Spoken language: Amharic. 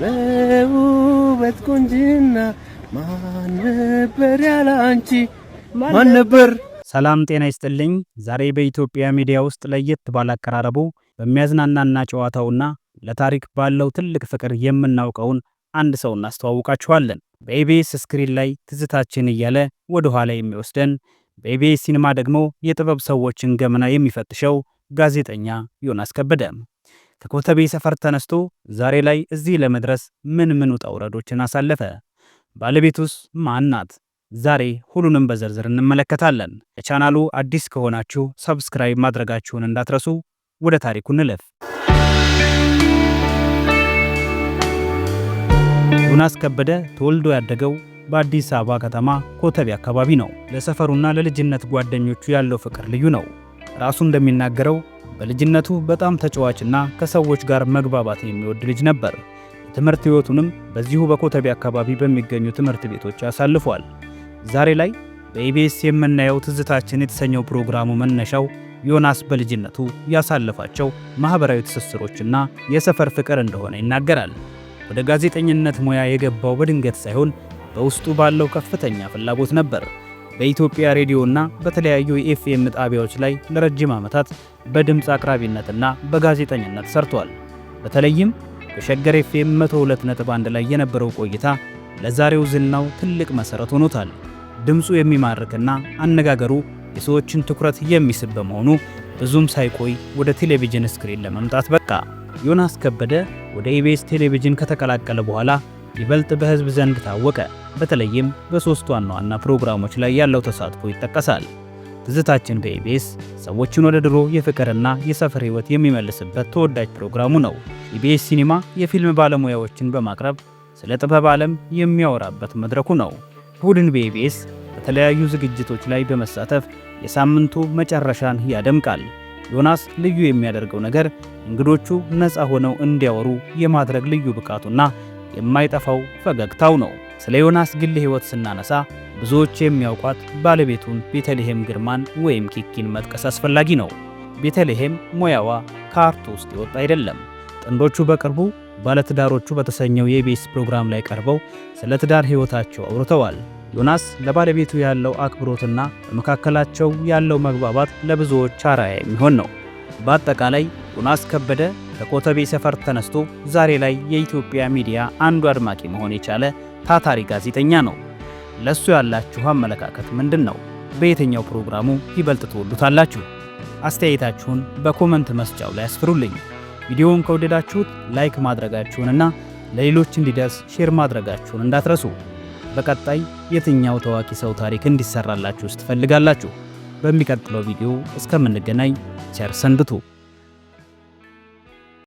በውበት ቁንጅና ማን ነበር ያላንቺ ማን ነበር? ሰላም ጤና ይስጥልኝ። ዛሬ በኢትዮጵያ ሚዲያ ውስጥ ለየት ባላቀራረቡ በሚያዝናናና ጨዋታውና ለታሪክ ባለው ትልቅ ፍቅር የምናውቀውን አንድ ሰው እናስተዋውቃችኋለን። በኢቢኤስ ስክሪን ላይ ትዝታችን እያለ ወደ ኋላ የሚወስደን፣ በኢቢኤስ ሲኒማ ደግሞ የጥበብ ሰዎችን ገመና የሚፈትሸው ጋዜጠኛ ዮናስ ከበደ ከኮተቤ ሰፈር ተነስቶ ዛሬ ላይ እዚህ ለመድረስ ምን ውጣ ውረዶችን አሳለፈ? ባለቤቱስ ማን ናት? ዛሬ ሁሉንም በዝርዝር እንመለከታለን። ለቻናሉ አዲስ ከሆናችሁ ሰብስክራይብ ማድረጋችሁን እንዳትረሱ። ወደ ታሪኩ እንለፍ። ዮናስ ከበደ ተወልዶ ያደገው በአዲስ አበባ ከተማ ኮተቤ አካባቢ ነው። ለሰፈሩና ለልጅነት ጓደኞቹ ያለው ፍቅር ልዩ ነው። ራሱ እንደሚናገረው በልጅነቱ በጣም ተጫዋችና ከሰዎች ጋር መግባባት የሚወድ ልጅ ነበር። የትምህርት ሕይወቱንም በዚሁ በኮተቤ አካባቢ በሚገኙ ትምህርት ቤቶች አሳልፏል። ዛሬ ላይ በኢቢኤስ የምናየው ትዝታችን የተሰኘው ፕሮግራሙ መነሻው ዮናስ በልጅነቱ ያሳለፋቸው ማህበራዊ ትስስሮችና የሰፈር ፍቅር እንደሆነ ይናገራል። ወደ ጋዜጠኝነት ሙያ የገባው በድንገት ሳይሆን በውስጡ ባለው ከፍተኛ ፍላጎት ነበር። በኢትዮጵያ ሬዲዮና በተለያዩ የኤፍኤም ጣቢያዎች ላይ ለረጅም ዓመታት በድምፅ አቅራቢነትና በጋዜጠኝነት ሰርቷል። በተለይም በሸገር ኤፍኤም 102.1 ላይ የነበረው ቆይታ ለዛሬው ዝናው ትልቅ መሰረት ሆኖታል። ድምፁ የሚማርክና አነጋገሩ የሰዎችን ትኩረት የሚስብ በመሆኑ ብዙም ሳይቆይ ወደ ቴሌቪዥን ስክሪን ለመምጣት በቃ። ዮናስ ከበደ ወደ ኢቢኤስ ቴሌቪዥን ከተቀላቀለ በኋላ ይበልጥ በህዝብ ዘንድ ታወቀ። በተለይም በሶስት ዋና ዋና ፕሮግራሞች ላይ ያለው ተሳትፎ ይጠቀሳል። ትዝታችን በኢቢኤስ ሰዎችን ወደ ድሮ የፍቅርና የሰፈር ህይወት የሚመልስበት ተወዳጅ ፕሮግራሙ ነው። ኢቢኤስ ሲኒማ የፊልም ባለሙያዎችን በማቅረብ ስለ ጥበብ ዓለም የሚያወራበት መድረኩ ነው። እሁድን በኢቢኤስ በተለያዩ ዝግጅቶች ላይ በመሳተፍ የሳምንቱ መጨረሻን ያደምቃል። ዮናስ ልዩ የሚያደርገው ነገር እንግዶቹ ነፃ ሆነው እንዲያወሩ የማድረግ ልዩ ብቃቱና የማይጠፋው ፈገግታው ነው። ስለ ዮናስ ግል ህይወት ስናነሳ ብዙዎች የሚያውቋት ባለቤቱን ቤተልሔም ግርማን ወይም ኪኪን መጥቀስ አስፈላጊ ነው። ቤተልሔም ሙያዋ ከአርቱ ውስጥ የወጣ አይደለም። ጥንዶቹ በቅርቡ ባለትዳሮቹ በተሰኘው የኢቢኤስ ፕሮግራም ላይ ቀርበው ስለ ትዳር ህይወታቸው አውርተዋል። ዮናስ ለባለቤቱ ያለው አክብሮትና በመካከላቸው ያለው መግባባት ለብዙዎች አርአያ የሚሆን ነው። በአጠቃላይ ዮናስ ከበደ ከኮተቤ ሰፈር ተነስቶ ዛሬ ላይ የኢትዮጵያ ሚዲያ አንዱ አድማቂ መሆን የቻለ ታታሪ ጋዜጠኛ ነው። ለሱ ያላችሁ አመለካከት ምንድን ነው? በየትኛው ፕሮግራሙ ይበልጥ ትወዱታላችሁ? አስተያየታችሁን በኮመንት መስጫው ላይ አስፍሩልኝ። ቪዲዮውን ከወደዳችሁት ላይክ ማድረጋችሁንና ለሌሎች እንዲደርስ ሼር ማድረጋችሁን እንዳትረሱ። በቀጣይ የትኛው ታዋቂ ሰው ታሪክ እንዲሰራላችሁ ትፈልጋላችሁ? በሚቀጥለው ቪዲዮ እስከምንገናኝ ቸር ሰንብቱ።